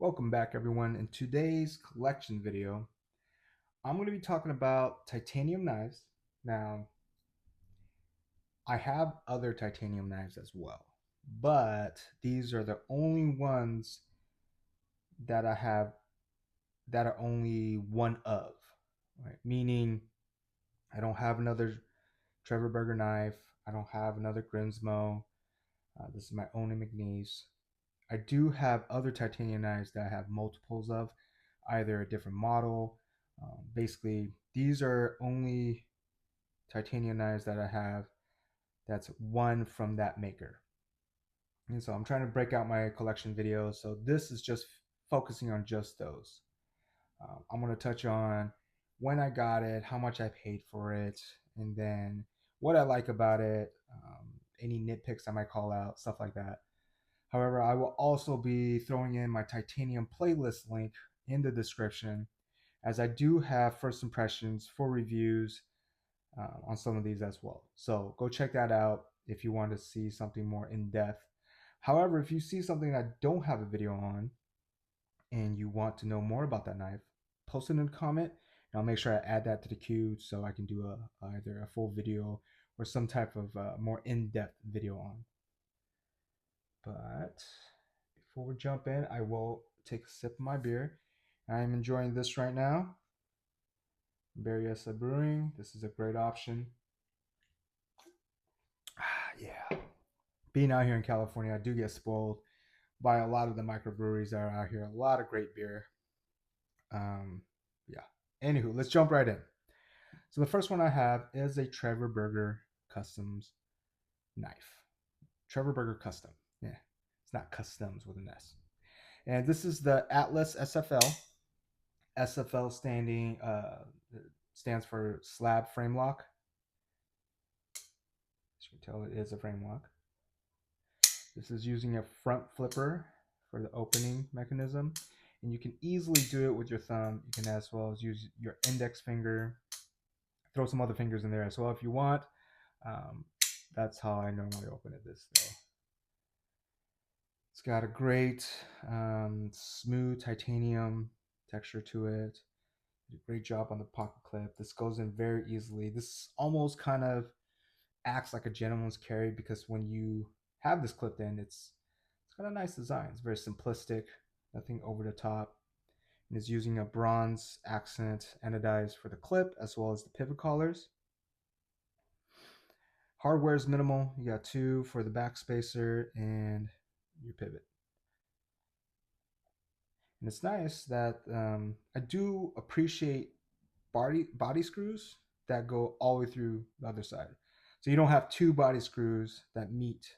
Welcome back everyone. In today's collection video, I'm going to be talking about titanium knives. Now, I have other titanium knives as well, but these are the only ones that I have that are only one of, right? Meaning I don't have another Trevor Burger knife. I don't have another Grimsmo. This is my own McNees. I do have other titanium knives that I have multiples of, either a different model. Basically, these are only titanium knives that I have that's one from that maker. And so I'm trying to break out my collection videos. So this is just focusing on just those. I'm going to touch on when I got it, how much I paid for it, and then what I like about it, any nitpicks I might call out, stuff like that. However, I will also be throwing in my titanium playlist link in the description, as I do have first impressions for reviews on some of these as well. So go check that out if you want to see something more in depth. However, if you see something I don't have a video on and you want to know more about that knife, post it in a comment and I'll make sure I add that to the queue so I can do either a full video or some type of more in-depth video on. But before we jump in, I will take a sip of my beer. I'm enjoying this right now. Berryessa Brewing. This is a great option. Yeah. Being out here in California, I do get spoiled by a lot of the microbreweries that are out here. A lot of great beer. Yeah. Anywho, let's jump right in. So the first one I have is a Trevor Burger Customs knife. Trevor Burger Custom. Yeah. It's not customs with an S. And this is the Atlas SFL. SFL stands for slab frame lock. As you can tell, it is a frame lock. This is using a front flipper for the opening mechanism, and you can easily do it with your thumb. You can as well as use your index finger, throw some other fingers in there as well if you want. That's how I normally open it this though. It's got a great smooth titanium texture to it. Great job on the pocket clip. This goes in very easily. This almost kind of acts like a gentleman's carry because when you have this clipped in, it's got a nice design. It's very simplistic, nothing over the top. And it's using a bronze accent anodized for the clip as well as the pivot collars. Hardware is minimal. You got two for the back spacer and your pivot. And it's nice that I do appreciate body screws that go all the way through the other side. So you don't have two body screws that meet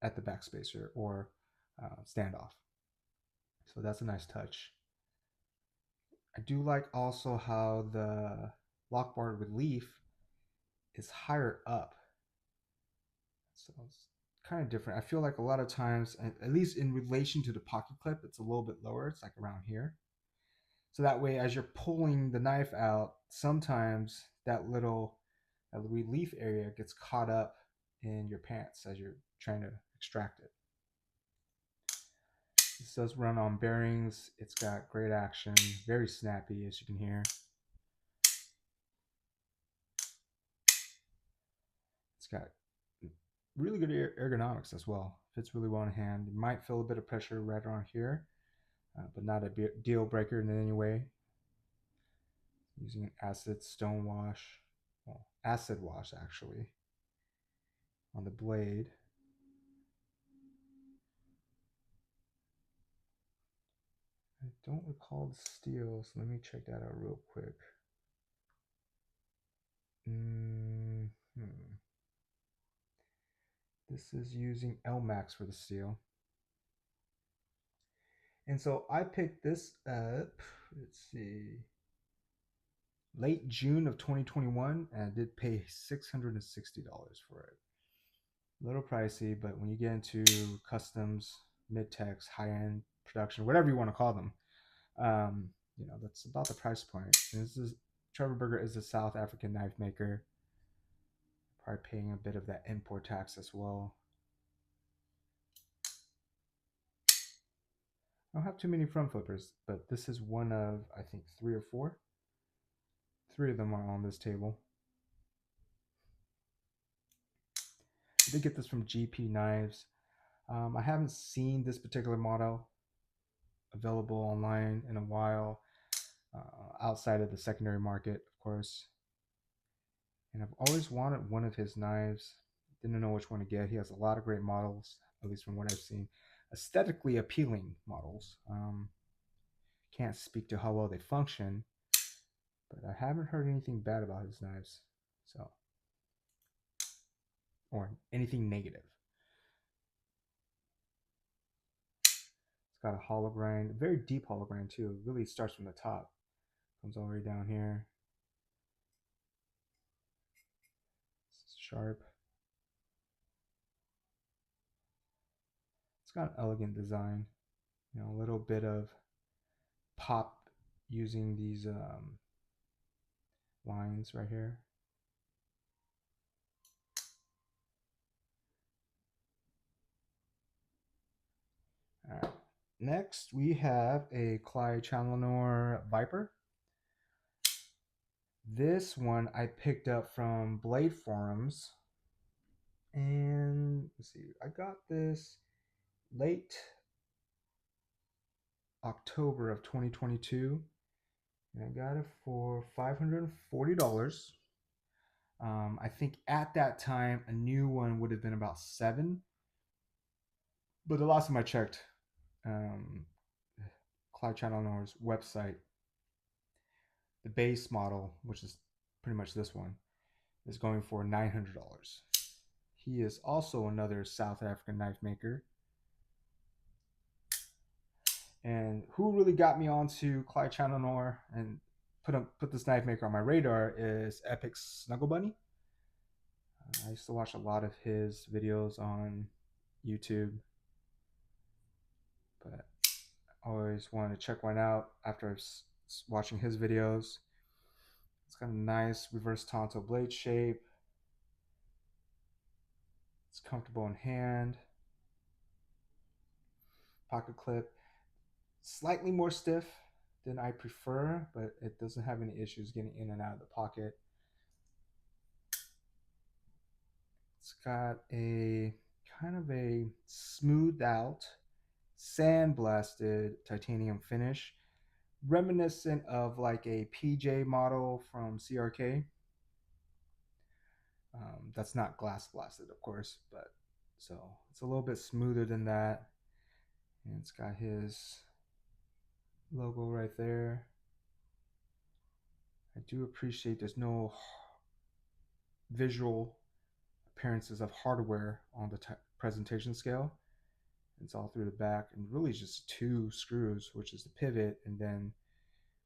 at the back spacer or standoff. So that's a nice touch. I do like also how the lock bar relief is higher up. So it's kind of different. I feel like a lot of times, at least in relation to the pocket clip, it's a little bit lower. It's like around here. So that way, as you're pulling the knife out, sometimes that little relief area gets caught up in your pants as you're trying to extract it. This does run on bearings. It's got great action, very snappy as you can hear. It's got really good ergonomics as well. Fits really well in hand. You might feel a bit of pressure right around here, but not a deal breaker in any way. Using an acid stone wash, well, acid wash actually, on the blade. I don't recall the steel, so let me check that out real quick. This is using LMAX for the steel. And so I picked this up, let's see, late June of 2021, and I did pay $660 for it. A little pricey, but when you get into customs, mid-techs, high-end production, whatever you want to call them, you know, that's about the price point. And this is Trevor Burger is a South African knife maker. Probably paying a bit of that import tax as well. I don't have too many front flippers, but this is one of, I think, 3 or 4. 3 of them are on this table. I did get this from GP Knives. I haven't seen this particular model available online in a while, outside of the secondary market, of course. And I've always wanted one of his knives. Didn't know which one to get. He has a lot of great models, at least from what I've seen. Aesthetically appealing models. Can't speak to how well they function, but I haven't heard anything bad about his knives. So, or anything negative. It's got a hollow grind, a very deep hollow grind too. It really starts from the top, comes all the way down here. It's sharp. It's got an elegant design. You know, a little bit of pop using these lines right here. All right. Next, we have a CCC Viper. This one I picked up from Blade Forums. And let's see, I got this late October of 2022. And I got it for $540. I think at that time, a new one would have been about $7. But the last time I checked, Clyde Chandler's website, the base model, which is pretty much this one, is going for $900. He is also another South African knife maker. And who really got me onto Clyde Chandler and put this knife maker on my radar is Epic Snuggle Bunny. I used to watch a lot of his videos on YouTube, but I always wanted to check one out after watching his videos. It's got a nice reverse Tonto blade shape. It's comfortable in hand. Pocket clip, slightly more stiff than I prefer, but it doesn't have any issues getting in and out of the pocket. It's got a kind of a smoothed out, sandblasted titanium finish, reminiscent of like a PJ model from CRK. That's not glass blasted, of course, but so it's a little bit smoother than that. And it's got his logo right there. I do appreciate there's no visual appearances of hardware on the presentation scale. It's all through the back, and really just 2 screws, which is the pivot and then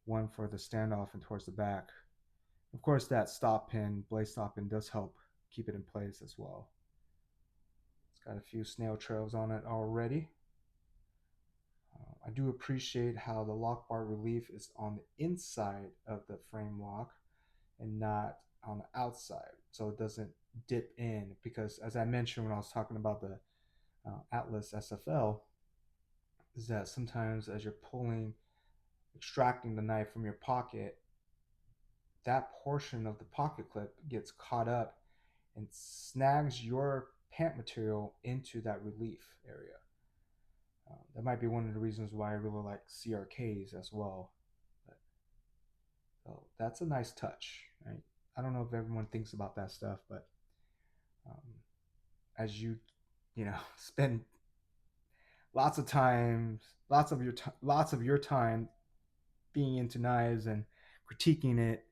one for the standoff and towards the back. Of course, that stop pin, blade stop pin, does help keep it in place as well. It's got a few snail trails on it already. I do appreciate how the lock bar relief is on the inside of the frame lock and not on the outside, so it doesn't dip in, because as I mentioned when I was talking about the Atlas SFL, is that sometimes as you're extracting the knife from your pocket, that portion of the pocket clip gets caught up and snags your pant material into that relief area. That might be one of the reasons why I really like CRKs as well. But, so that's a nice touch, right? I don't know if everyone thinks about that stuff, but as you spend lots of your time being into knives and critiquing it,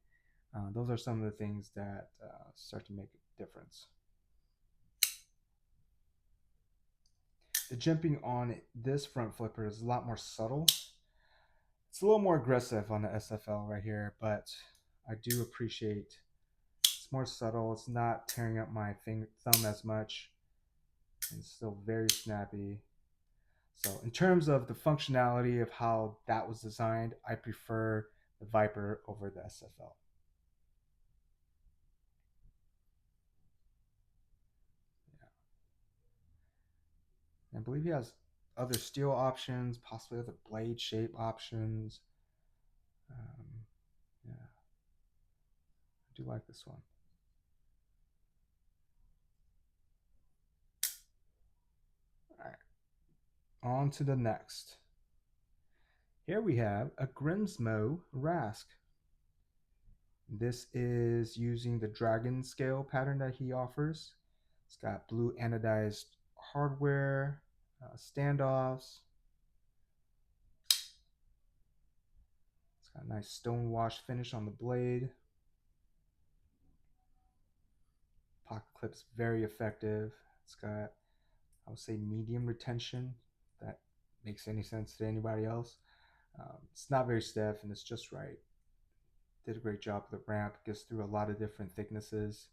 those are some of the things that start to make a difference. The jimping on this front flipper is a lot more subtle. It's a little more aggressive on the SFL right here, but I do appreciate it's more subtle. It's not tearing up my thumb as much. It's still very snappy. So in terms of the functionality of how that was designed, I prefer the Viper over the SFL. Yeah. I believe he has other steel options, possibly other blade shape options. Yeah, I do like this one. All right, on to the next. Here we have a Grimsmo Rask. This is using the dragon scale pattern that he offers. It's got blue anodized hardware, standoffs. It's got a nice stone wash finish on the blade. Pocket clip's very effective. It's got, I would say, medium retention. If that makes any sense to anybody else. It's not very stiff and it's just right. Did a great job with the ramp. Gets through a lot of different thicknesses.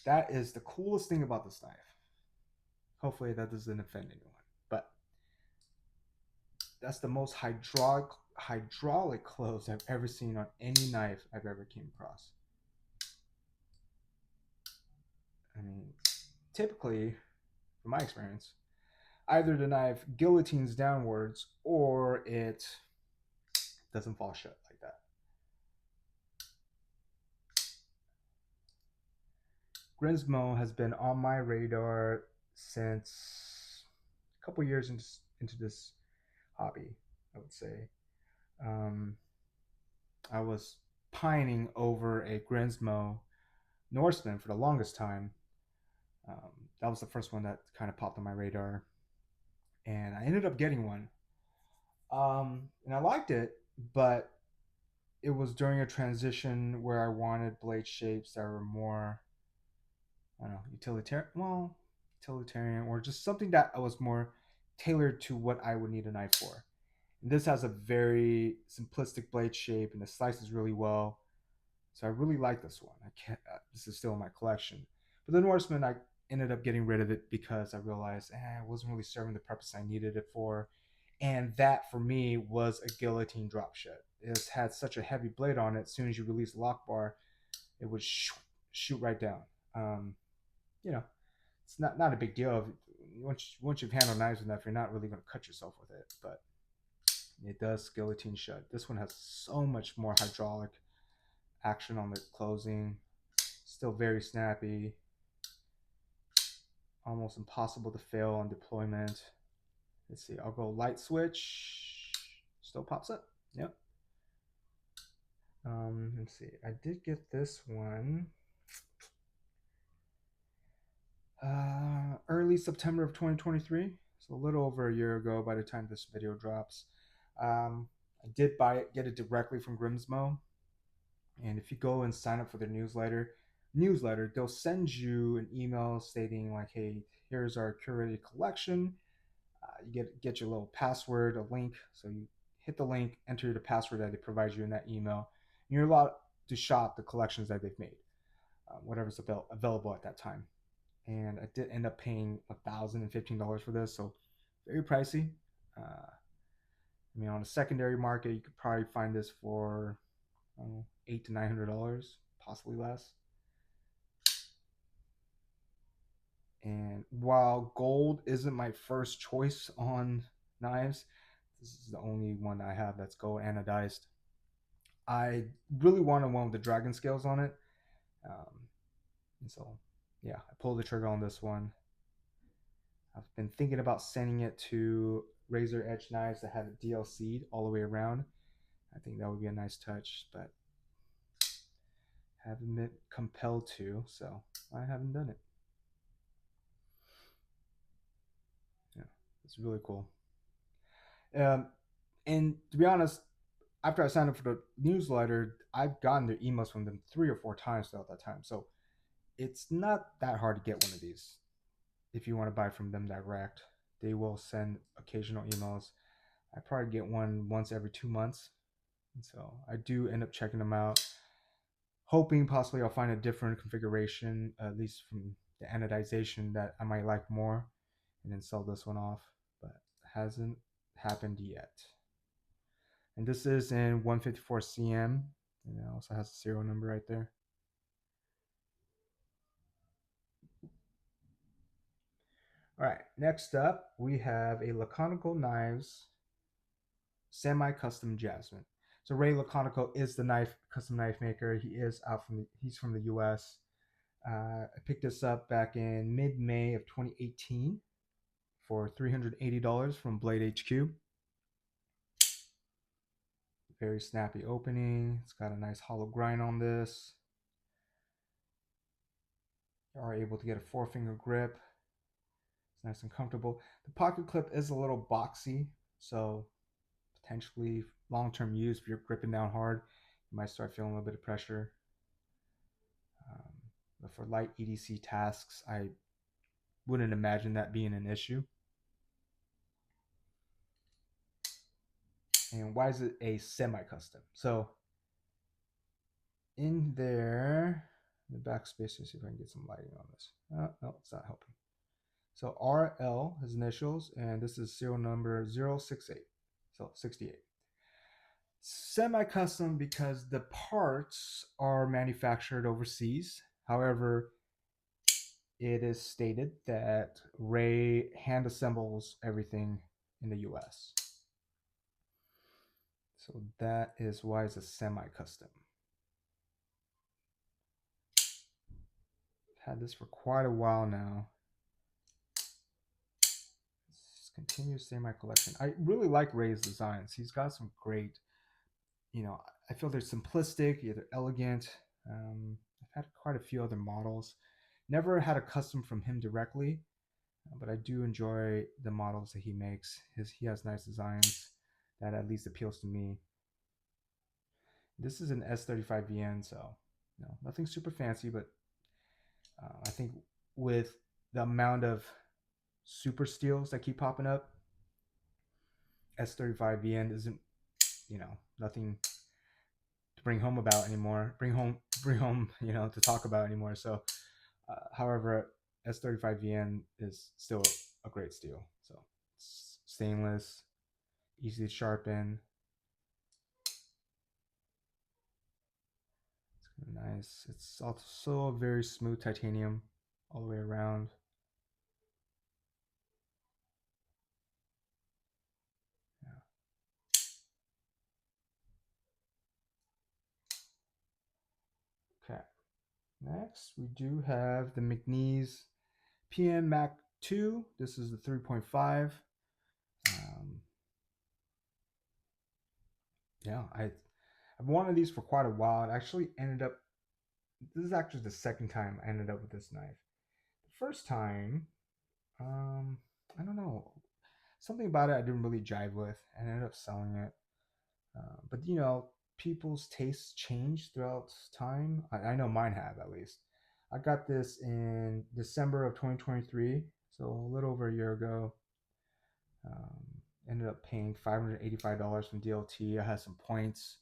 That is the coolest thing about this knife. Hopefully that doesn't offend anyone. But that's the most hydraulic close I've ever seen on any knife I've ever came across. I mean, typically, from my experience, either the knife guillotines downwards or it doesn't fall shut like that. Grimsmo has been on my radar since a couple years into this hobby, I would say. I was pining over a Grimsmo Norseman for the longest time. That was the first one that kind of popped on my radar, and I ended up getting one. And I liked it, but it was during a transition where I wanted blade shapes that were more, I don't know, utilitarian, or just something that was more tailored to what I would need a knife for. And this has a very simplistic blade shape, and it slices really well. So I really like this one. I can't. This is still in my collection. But the Norseman, I ended up getting rid of it because I realized it wasn't really serving the purpose I needed it for, and that for me was a guillotine drop shot. It had such a heavy blade on it. As soon as you release the lock bar, it would shoot right down. You know, it's not a big deal. Once you've handled knives enough, you're not really going to cut yourself with it. But it does guillotine shut. This one has so much more hydraulic action on the closing. Still very snappy. Almost impossible to fail on deployment. Let's see. I'll go light switch. Still pops up. Yep. Let's see. I did get this one early September of 2023. So a little over a year ago by the time this video drops. I did get it directly from Grimsmo. And if you go and sign up for their newsletter, they'll send you an email stating like, hey, here's our curated collection. You get your little password, a link. So you hit the link, enter the password that they provide you in that email, and you're allowed to shop the collections that they've made, whatever's available at that time. And I did end up paying $1,015 for this, so very pricey. I mean, on the secondary market, you could probably find this for $800 to $900, possibly less. And while gold isn't my first choice on knives, this is the only one I have that's gold anodized. I really wanted one with the dragon scales on it. And so, yeah, I pulled the trigger on this one. I've been thinking about sending it to razor edge knives that have it DLC'd all the way around. I think that would be a nice touch, but haven't been compelled to, so I haven't done it. Yeah, it's really cool. And to be honest, after I signed up for the newsletter, I've gotten their emails from them 3 or 4 times throughout that time. So it's not that hard to get one of these if you want to buy from them direct. They will send occasional emails. I probably get one once every 2 months. And so I do end up checking them out, hoping possibly I'll find a different configuration, at least from the anodization, that I might like more, and then sell this one off. But it hasn't happened yet. And this is in 154 cm, and it also has a serial number right there. All right, next up we have a Laconico Knives semi-custom Jasmine. So Ray Laconico is the custom knife maker. He's from the US. I picked this up back in mid-May of 2018 for $380 from Blade HQ. Very snappy opening. It's got a nice hollow grind on this. You are able to get a 4-finger grip. It's nice and comfortable. The pocket clip is a little boxy, so potentially long-term use, if you're gripping down hard, you might start feeling a little bit of pressure. But for light EDC tasks, I wouldn't imagine that being an issue. And why is it a semi-custom? So in there, the backspace, let's see if I can get some lighting on this. No, it's not helping. So RL, his initials, and this is serial number 068. So 68. Semi-custom because the parts are manufactured overseas. However, it is stated that Ray hand assembles everything in the US. So that is why it's a semi-custom. I've had this for quite a while now. Let's continue to stay in my collection. I really like Ray's designs. He's got some great, I feel they're simplistic, they're elegant. I've had quite a few other models. Never had a custom from him directly, but I do enjoy the models that he makes. He has nice designs that at least appeals to me. This is an S35VN, so nothing super fancy, but I think with the amount of super steels that keep popping up, S35VN isn't, nothing to bring home about anymore. Bring home, to talk about anymore. So, however, S35VN is still a great steel. So, it's stainless, easy to sharpen. It's nice. It's also a very smooth titanium all the way around. Okay. Next, we do have the McNees PM Mac2. This is the 3.5. I've wanted these for quite a while. It actually ended up, this is actually the second time I ended up with this knife. The first time, I don't know, something about it I didn't really jive with, and I ended up selling it. But people's tastes change throughout time. I know mine have, at least. I got this in December of 2023, so a little over a year ago. Ended up paying $585 from DLT. I had some points.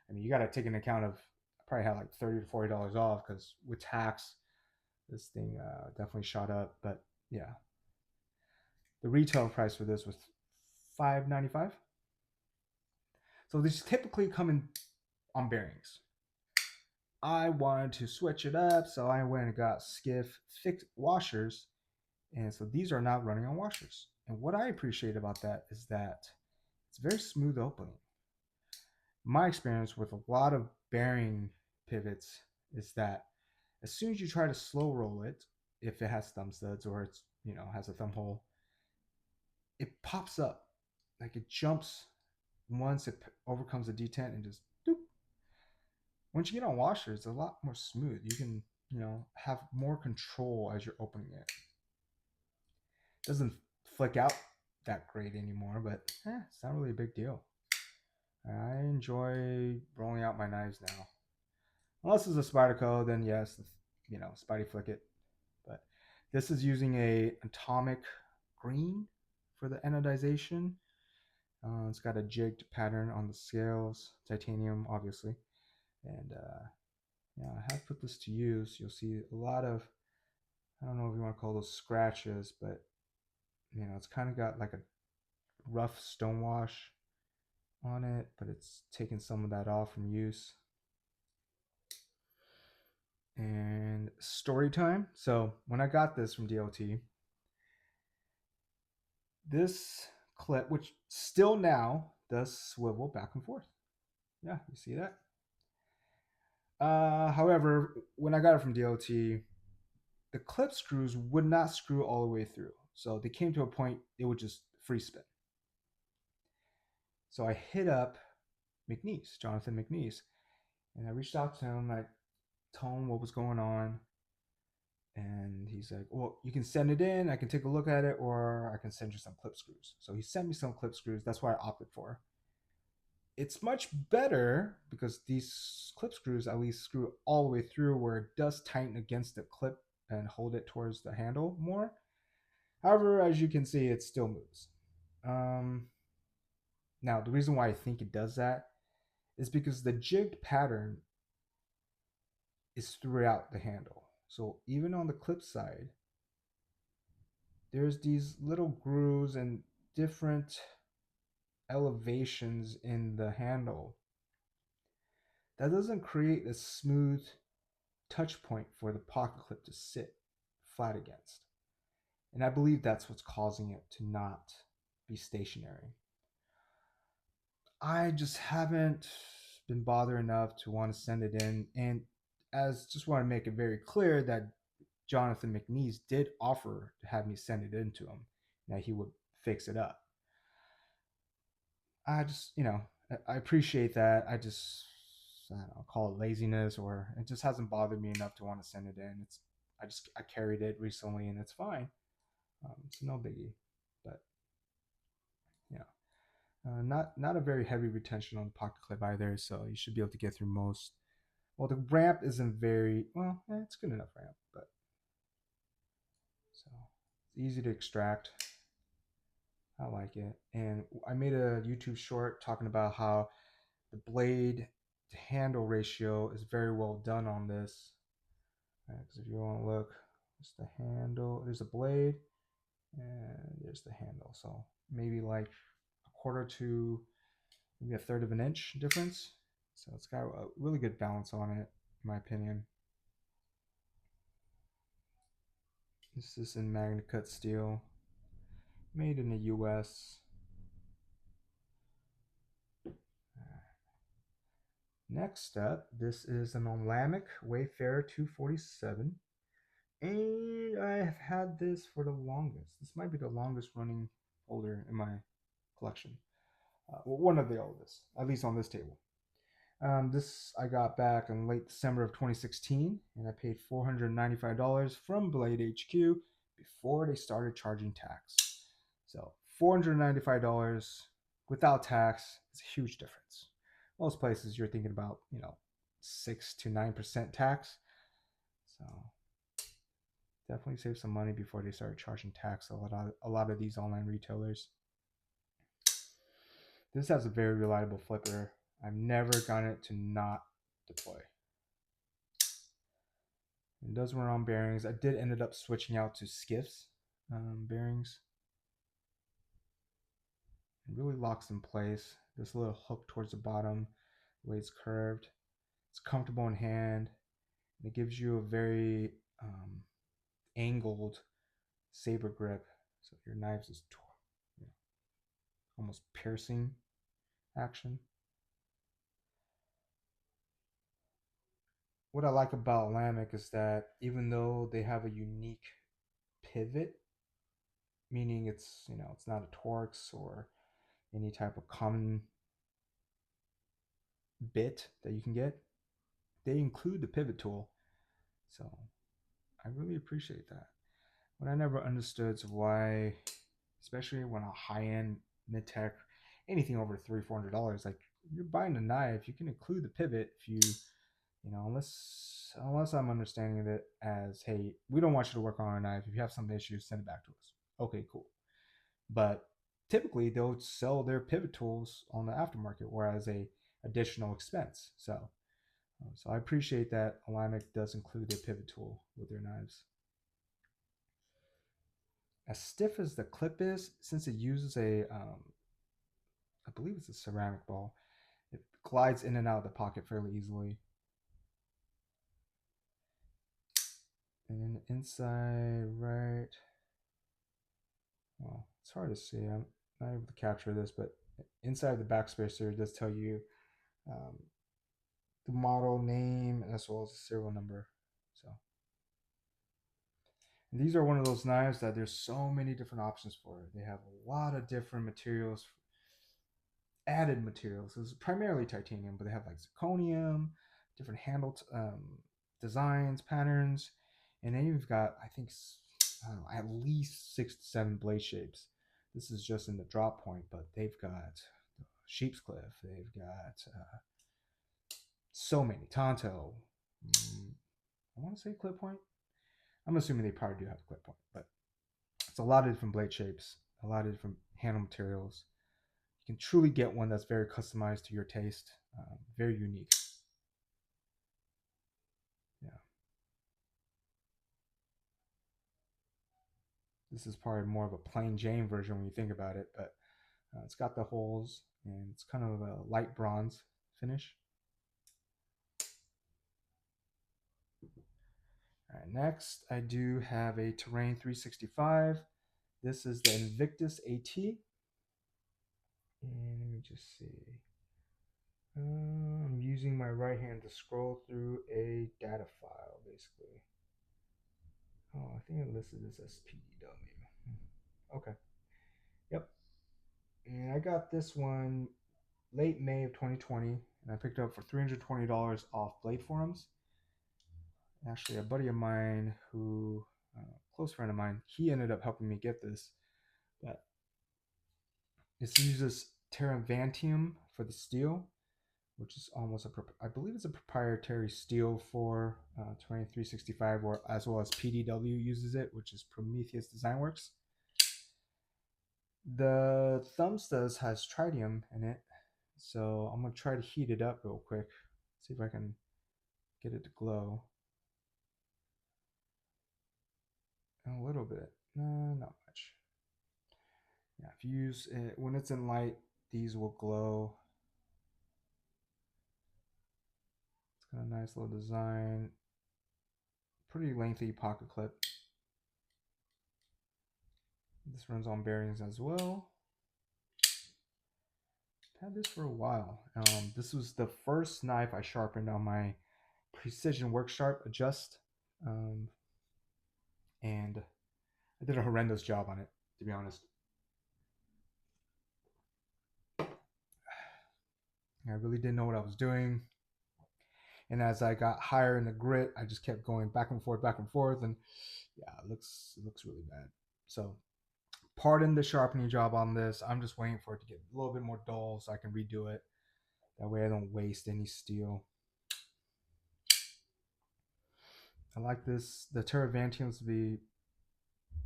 I mean, you got to take into account of I probably had like $30 to $40 off because with tax, this thing definitely shot up. But yeah, the retail price for this was $595. So these typically come on bearings. I wanted to switch it up, so I went and got Skiff fixed washers, and so these are not running on washers. And what I appreciate about that is that it's very smooth opening. My experience with a lot of bearing pivots is that as soon as you try to slow roll it, if it has thumb studs or it's has a thumb hole, it pops up, like it jumps once it overcomes a detent and just doop. Once you get on washers, it's a lot more smooth. You can have more control as you're opening it. It doesn't flick out that great anymore, but it's not really a big deal. I enjoy rolling out my knives now. Unless it's a Spyderco, then yes, Spidey flick it. But this is using a atomic green for the anodization. It's got a jigged pattern on the scales, titanium, obviously. And I have put this to use. You'll see a lot of, I don't know if you want to call those scratches, but it's kind of got like a rough stonewash on it, but it's taken some of that off from use. And story time. So when I got this from DLT, This clip, which still now does swivel back and forth. Yeah, you see that? However, when I got it from DOT, the clip screws would not screw all the way through. So they came to a point it would just free spin. So I hit up McNees, Jonathan McNees, and I reached out to him. I told him what was going on. And he's like, well, you can send it in. I can take a look at it, or I can send you some clip screws. So he sent me some clip screws. That's what I opted for. It's much better because these clip screws at least screw all the way through where it does tighten against the clip and hold it towards the handle more. However, as you can see, it still moves. Now, the reason why I think it does that is because the jigged pattern is throughout the handle. So even on the clip side, there's these little grooves and different elevations in the handle. That doesn't create a smooth touch point for the pocket clip to sit flat against. And I believe that's what's causing it to not be stationary. I just haven't been bothered enough to want to send it in. And as just want to make it very clear that Jonathan McNees did offer to have me send it in to him, that he would fix it up. I just, I appreciate that. I don't know, call it laziness, or it just hasn't bothered me enough to want to send it in. I carried it recently and it's fine. It's no biggie, but yeah, not a very heavy retention on the pocket clip either, so you should be able to get through most. Well, the ramp isn't very well. It's good enough ramp, but so it's easy to extract. I like it, and I made a YouTube short talking about how the blade to handle ratio is very well done on this. Because if you want to look, there's the handle, there's a blade, and there's the handle. So maybe like a quarter to maybe a third of an inch difference. So it's got a really good balance on it, in my opinion. This is in magna cut steel, made in the US. Next up, this is an Olamic Wayfarer 247. And I have had this for the longest. This might be the longest running holder in my collection. Well, one of the oldest, at least on this table. This I got back in late December of 2016, and I paid $495 from Blade HQ before they started charging tax. So $495 without tax is a huge difference. Most places you're thinking about, 6 to 9% tax. So definitely save some money before they start charging tax. A lot of these online retailers. This has a very reliable flipper. I've never gotten it to not deploy. It does run on bearings. I did ended up switching out to skiffs bearings. It really locks in place. This little hook towards the bottom, the way it's curved. It's comfortable in hand. It gives you a very angled saber grip. So your knives is almost piercing action. What I like about Olamic is that even though they have a unique pivot, meaning it's not a Torx or any type of common bit that you can get, they include the pivot tool. So I really appreciate that. What I never understood is why, especially when a high-end mid-tech, anything over $300-$400, like you're buying a knife, you can include the pivot if unless I'm understanding it as, hey, we don't want you to work on our knife. If you have some issues, send it back to us. Okay, cool. But typically they'll sell their pivot tools on the aftermarket, whereas a additional expense. So I appreciate that Olamic does include a pivot tool with their knives. As stiff as the clip is, since it uses I believe it's a ceramic ball, it glides in and out of the pocket fairly easily. And then the inside right, well, It's hard to see. I'm not able to capture this, but inside the backspacer it does tell you um, the model name as well as the serial number. So and these are one of those knives that there's so many different options for. They have a lot of different materials, added materials. It's primarily titanium, but they have like zirconium, different handle designs, patterns, and then you've got I think I don't know, at least 6 to 7 blade shapes. This is just in the drop point, but they've got sheep's cliff. They've got so many Tonto. I want to say clip point. I'm assuming they probably do have a clip point, but it's a lot of different blade shapes, a lot of different handle materials. You can truly get one that's very customized to your taste, very unique. Yeah. This is probably more of a plain Jane version when you think about it, but it's got the holes and it's kind of a light bronze finish. All right, next I do have a Terrain 365. This is the Invictus AT. And let me just see. I'm using my right hand to scroll through a data file, basically. Oh, I think I listed this as PDW. Okay. Yep. And I got this one late May of 2020, and I picked it up for $320 off Blade Forums. Actually, a buddy of mine who, close friend of mine, he ended up helping me get this. But this uses Terravantium for the steel, which is almost I believe it's a proprietary steel for Terrain 365, or as well as PDW uses it, which is Prometheus Design Works. The thumbstud has tritium in it, so I'm gonna try to heat it up real quick, see if I can get it to glow. A little bit, not much. Yeah, if you use it when it's in light, these will glow. It's got a nice little design, pretty lengthy pocket clip. This runs on bearings as well. I've had this for a while. This was the first knife I sharpened on my Precision Work Sharp Adjust, and I did a horrendous job on it, to be honest. I really didn't know what I was doing. And as I got higher in the grit, I just kept going back and forth, and yeah, it looks really bad. So pardon the sharpening job on this. I'm just waiting for it to get a little bit more dull so I can redo it. That way I don't waste any steel. I like this, the Terravantiums to be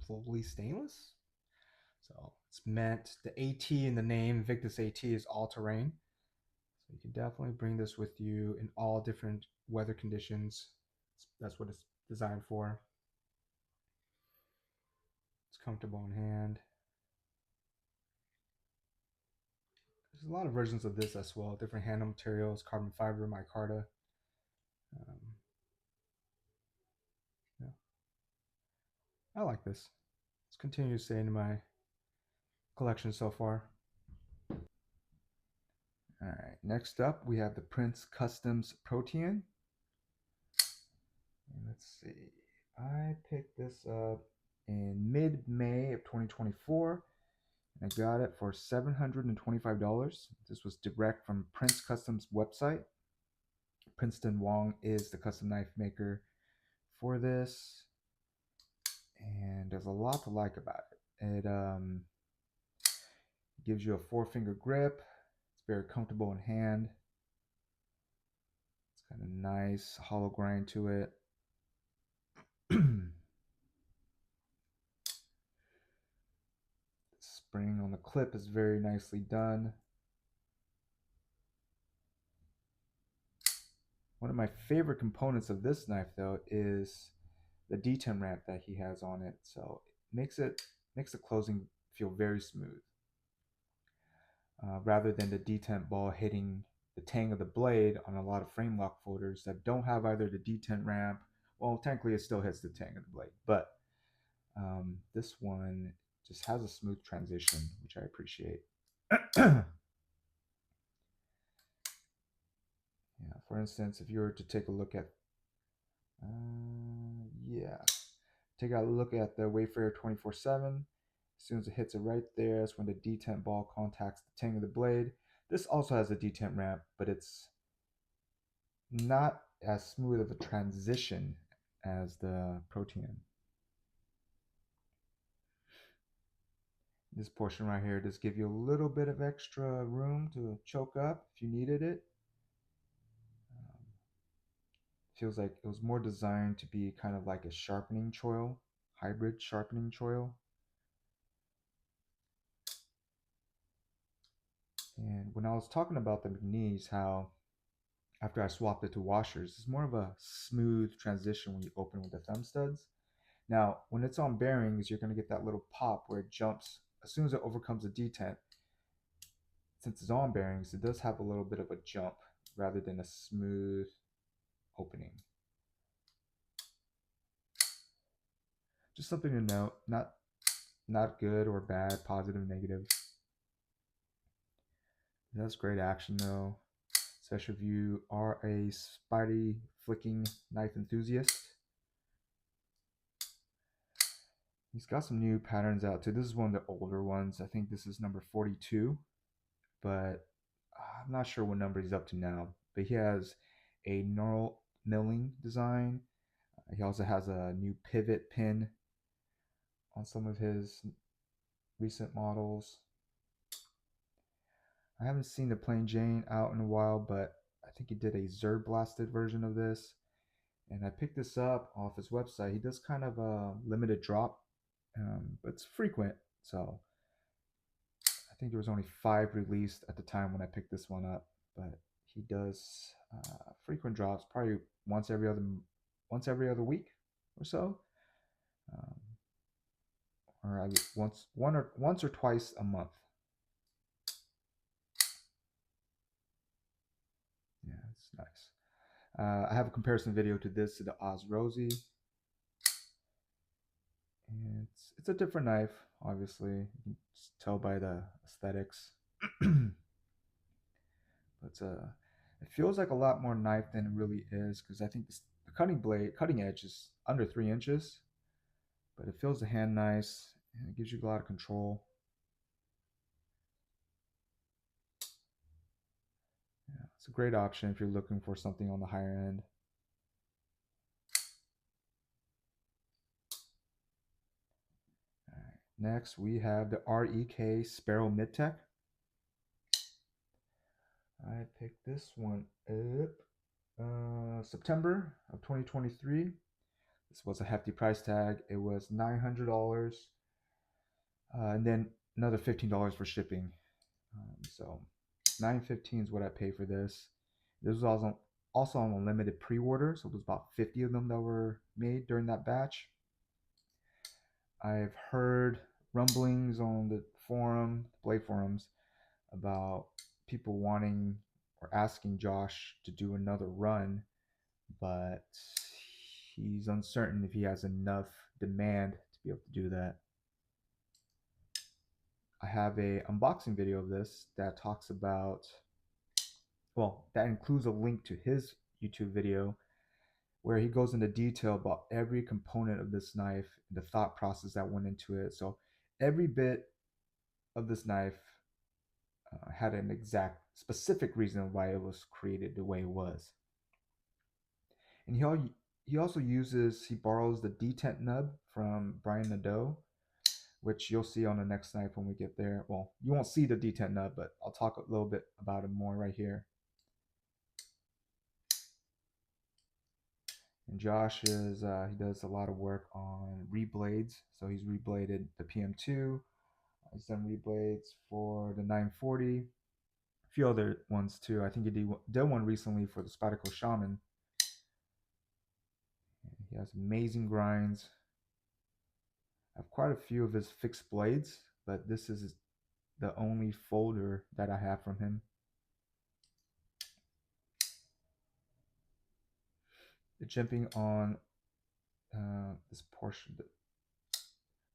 fully stainless. So it's meant, the AT in the name, Invictus AT, is all terrain. So you can definitely bring this with you in all different weather conditions. That's what it's designed for. It's comfortable in hand. There's a lot of versions of this as well, different handle materials, carbon fiber, micarta. Yeah. I like this. Let's continue to stay in my collection so far. All right, next up we have the Prince Customs Protean. And let's see, I picked this up in mid-May of 2024. And I got it for $725. This was direct from Prince Customs website. Princeton Wong is the custom knife maker for this. And there's a lot to like about it. It gives you a 4-finger grip. It's very comfortable in hand. It's got a nice hollow grind to it. Spring on the clip is very nicely done. One of my favorite components of this knife, though, is the detent ramp that he has on it. So it makes the closing feel very smooth, rather than the detent ball hitting the tang of the blade on a lot of frame lock folders that don't have either the detent ramp. Well, technically it still hits the tang of the blade, but this one just has a smooth transition, which I appreciate. Yeah, for instance, if you were to take a look at, take a look at the Wayfarer 24/7. As soon as it hits it right there, that's when the detent ball contacts the tang of the blade. This also has a detent ramp, but it's not as smooth of a transition as the Protean. This portion right here does give you a little bit of extra room to choke up if you needed it. Feels like it was more designed to be kind of like a sharpening choil, hybrid sharpening choil. And when I was talking about the McNees, how after I swapped it to washers, it's more of a smooth transition when you open with the thumb studs. Now, when it's on bearings, you're going to get that little pop where it jumps as soon as it overcomes a detent. Since it's on bearings, it does have a little bit of a jump rather than a smooth opening. Just something to note, not good or bad, positive, negative. That's great action though, especially if you are a spidey flicking knife enthusiast. He's got some new patterns out too. This is one of the older ones. I think this is number 42, but I'm not sure what number he's up to now. But he has a knurl milling design. He also has a new pivot pin on some of his recent models. I haven't seen the Plain Jane out in a while, but I think he did a Zerd blasted version of this. And I picked this up off his website. He does kind of a limited drop, but it's frequent. So I think there was only 5 released at the time when I picked this one up. But he does frequent drops, probably once every other week or so, or once or twice a month. Yeah, it's nice. I have a comparison video to this, to the Oz Rosie. And it's a different knife, obviously. You can just tell by the aesthetics. But it feels like a lot more knife than it really is, because I think the cutting edge is under 3 inches. But it feels the hand nice, and it gives you a lot of control. Yeah, it's a great option if you're looking for something on the higher end. All right, next we have the REK Sparrow Midtech. I picked this one up September of 2023. This was a hefty price tag. It was $900, and then another $15 for shipping. So $915 is what I paid for this. This was also on a limited pre-order, so it was about 50 of them that were made during that batch. I've heard rumblings on the Blade forums, about people wanting or asking Josh to do another run, but he's uncertain if he has enough demand to be able to do that. I have a unboxing video of this that talks about, well, that includes a link to his YouTube video where he goes into detail about every component of this knife, the thought process that went into it. So every bit of this knife had an exact specific reason why it was created the way it was. And he also borrows the detent nub from Brian Nadeau, which you'll see on the next knife when we get there. Well, you won't see the detent nub, but I'll talk a little bit about it more right here. And Josh he does a lot of work on reblades. So he's rebladed the PM2. He's done reblades for the 940. A few other ones too. I think he did one recently for the Spyderco Shaman. He has amazing grinds. I have quite a few of his fixed blades, but this is the only folder that I have from him. The jimping on this portion,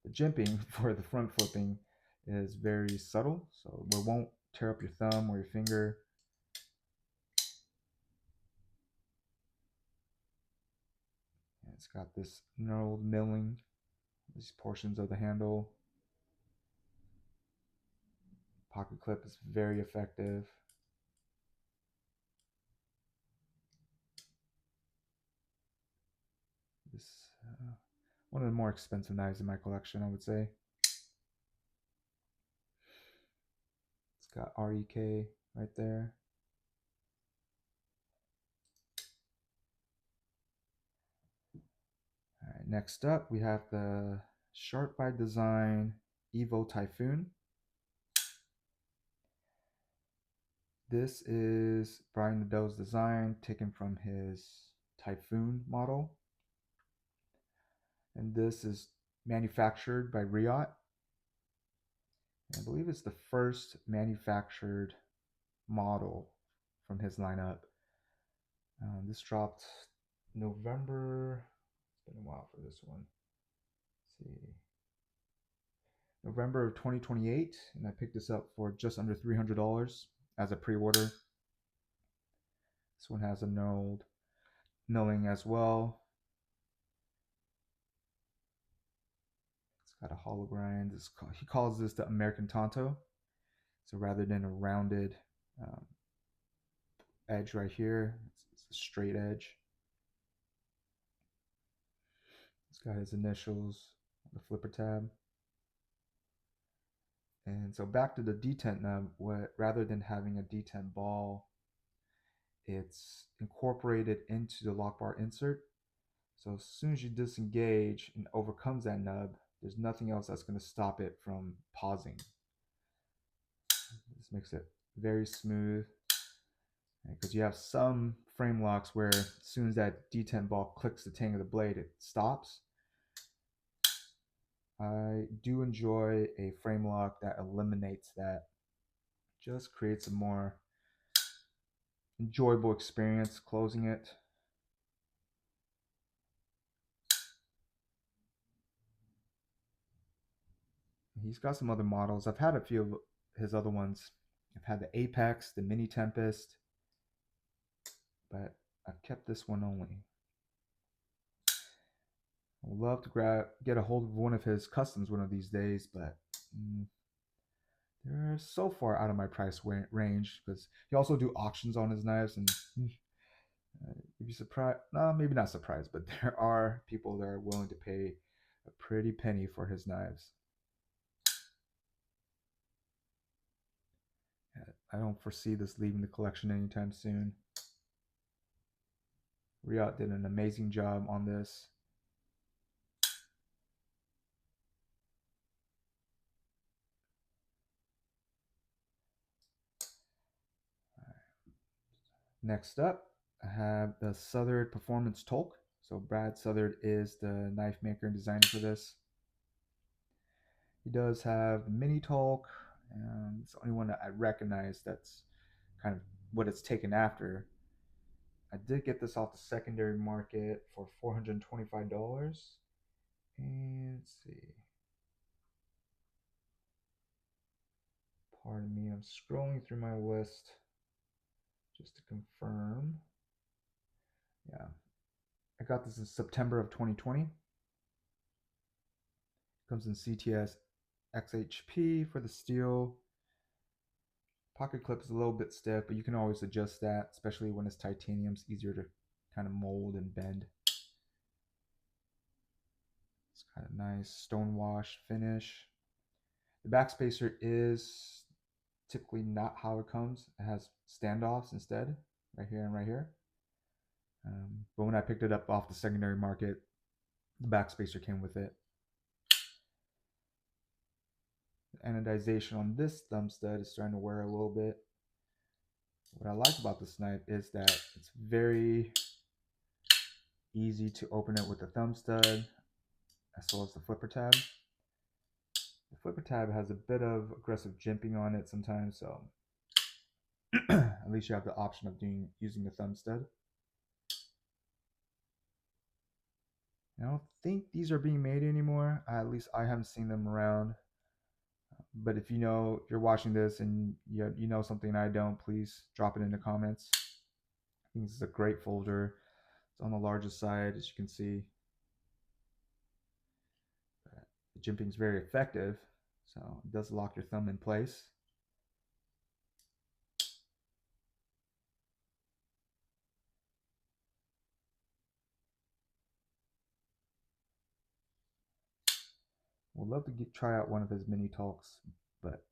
The jimping for the front flipping is very subtle, so it won't tear up your thumb or your finger. And it's got this knurled milling, these portions of the handle. Pocket clip is very effective. This one of the more expensive knives in my collection, I would say. It's got REK right there. All right, next up we have the Sharp by Design Evo Typhoon. This is Brian Nadeau's design taken from his Typhoon model. And this is manufactured by REK. I believe it's the first manufactured model from his lineup. This dropped November. It's been a while for this one. Let's see. November of 2028, and I picked this up for just under $300 as a pre-order. This one has a knurled milling as well. It's got a hollow grind. He calls this the American Tonto. So rather than a rounded edge right here, it's a straight edge. It's got his initials on the flipper tab. And so back to the detent nub, rather than having a detent ball, it's incorporated into the lock bar insert. So as soon as you disengage and overcomes that nub, there's nothing else that's going to stop it from pausing. This makes it very smooth, because you have some frame locks where as soon as that detent ball clicks the tang of the blade, it stops. I do enjoy a frame lock that eliminates that. Just creates a more enjoyable experience closing it. He's got some other models. I've had a few of his other ones. I've had the Apex, the Mini Tempest, but I've kept this one only. I would love to get a hold of one of his customs one of these days, but they're so far out of my price range, because he also do auctions on his knives, and you'd be surprised. No, maybe not surprised, but there are people that are willing to pay a pretty penny for his knives. I don't foresee this leaving the collection anytime soon. REK did an amazing job on this. Next up, I have the Southard Performance Tolk. So Brad Southard is the knife maker and designer for this. He does have the mini Tolk, and it's the only one that I recognize that's kind of what it's taken after. I did get this off the secondary market for $425. And let's see. Pardon me, I'm scrolling through my list just to confirm. Yeah, I got this in September of 2020. Comes in CTS XHP for the steel. Pocket clip is a little bit stiff, but you can always adjust that, especially when it's titanium. It's easier to kind of mold and bend. It's got a nice stone wash finish. The backspacer is typically not how it comes. It has standoffs instead, right here and right here. But when I picked it up off the secondary market, the backspacer came with it. The anodization on this thumb stud is starting to wear a little bit. What I like about this knife is that it's very easy to open it with the thumb stud, as well as the flipper tab. The flipper tab has a bit of aggressive jimping on it sometimes, so at least you have the option of using the thumb stud. I don't think these are being made anymore. At least I haven't seen them around. But if you know, if you're watching this and you know something I don't, please drop it in the comments. I think this is a great folder. It's on the largest side, as you can see. The jimping is very effective, so it does lock your thumb in place. Would love to try out one of his mini Tolks, but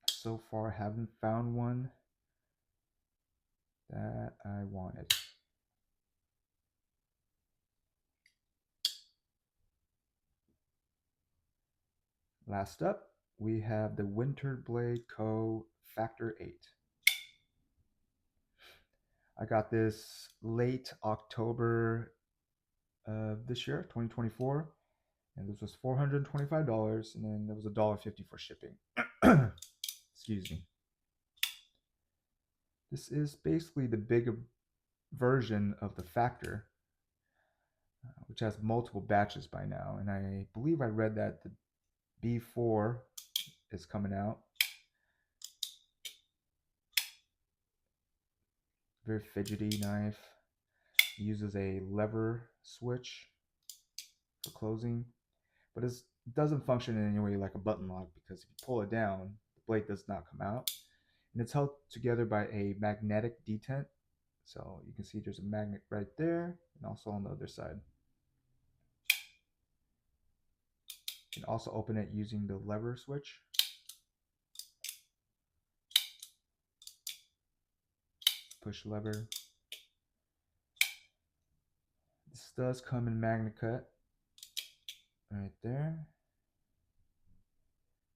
so far haven't found one that I wanted. Last up, we have the Winderblade Co Factor 8. I got this late October of this year, 2024, and this was $425, and then there was $1.50 for shipping. Excuse me. This is basically the bigger version of the Factor, which has multiple batches by now, and I believe I read that the B4 is coming out. Very fidgety knife. It uses a lever switch for closing, but it doesn't function in any way like a button lock, because if you pull it down, the blade does not come out, and it's held together by a magnetic detent. So you can see there's a magnet right there, and also on the other side. You can also open it using the lever switch. Push lever. This does come in magnet cut right there.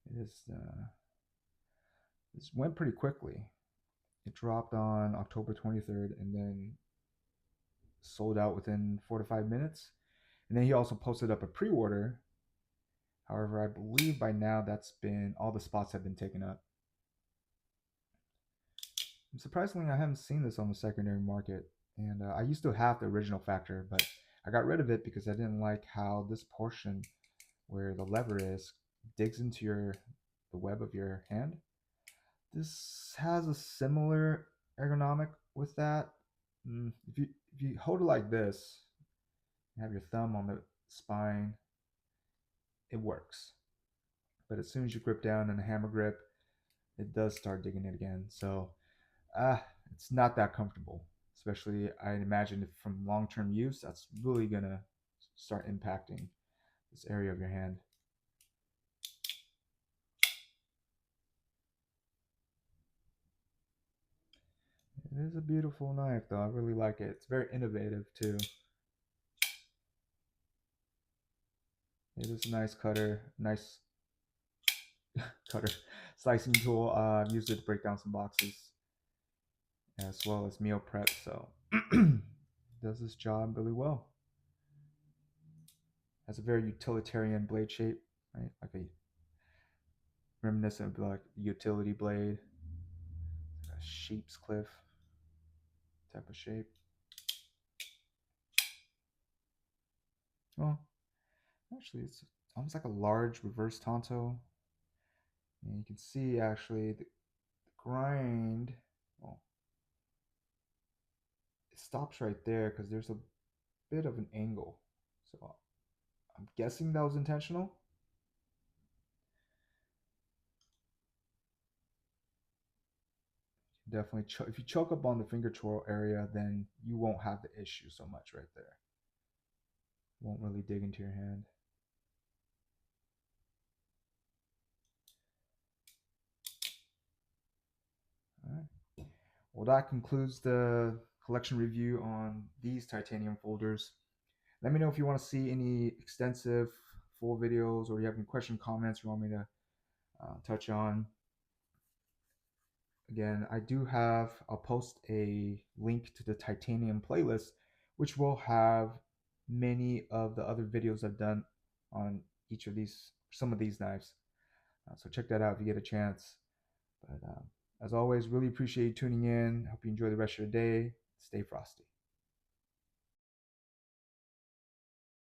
It is this went pretty quickly. It dropped on October 23rd and then sold out within 4 to 5 minutes. And then he also posted up a pre-order. However, I believe by now all the spots have been taken up. And surprisingly, I haven't seen this on the secondary market. And I used to have the original Factor, but I got rid of it because I didn't like how this portion where the lever is digs into the web of your hand. This has a similar ergonomic with that. If you hold it like this, you have your thumb on the spine, it works. But as soon as you grip down in a hammer grip, it does start digging it again. So it's not that comfortable. Especially, I imagine from long-term use, that's really gonna start impacting this area of your hand. It is a beautiful knife, though. I really like it. It's very innovative too. It is a nice cutter, nice cutter, slicing tool. I've used it to break down some boxes as well as meal prep, so does this job really well. Has a very utilitarian blade shape, right? Like a reminiscent of like a utility blade, like a sheep's cliff type of shape. Well, actually, it's almost like a large reverse Tonto. And you can see actually the grind, well, it stops right there because there's a bit of an angle. So I'm guessing that was intentional. Definitely, if you choke up on the finger twirl area, then you won't have the issue so much right there. Won't really dig into your hand. All right. Well, that concludes the collection review on these titanium folders. Let me know if you want to see any extensive full videos, or you have any question, comments you want me to touch on. Again, I'll post a link to the titanium playlist, which will have many of the other videos I've done on some of these knives. So check that out if you get a chance. But as always, really appreciate you tuning in. Hope you enjoy the rest of your day. Stay frosty.